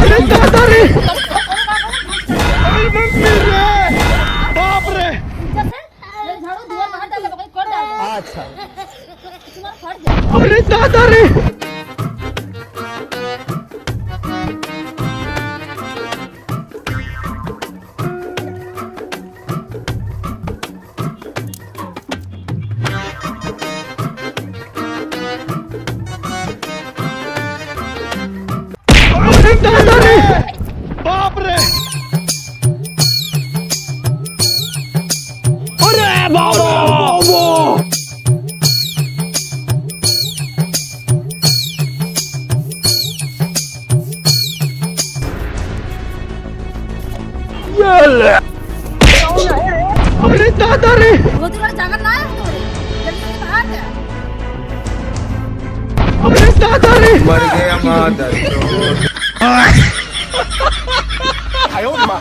अरे दादा रे, अरे मम्मी रे, बाप रे। झाड़ू धुआ बाहर डाल कहीं कर डाल। अच्छा, तुम्हारा फट गया। अरे दादा रे। अरे दादा रे, बाप रे। अरे बाबा, अरे दादा रे, वो तो जाकर ना है तुम्हारे जल्दी से बाहर जा। अरे दादा रे। मर गया मादर आयो माँ।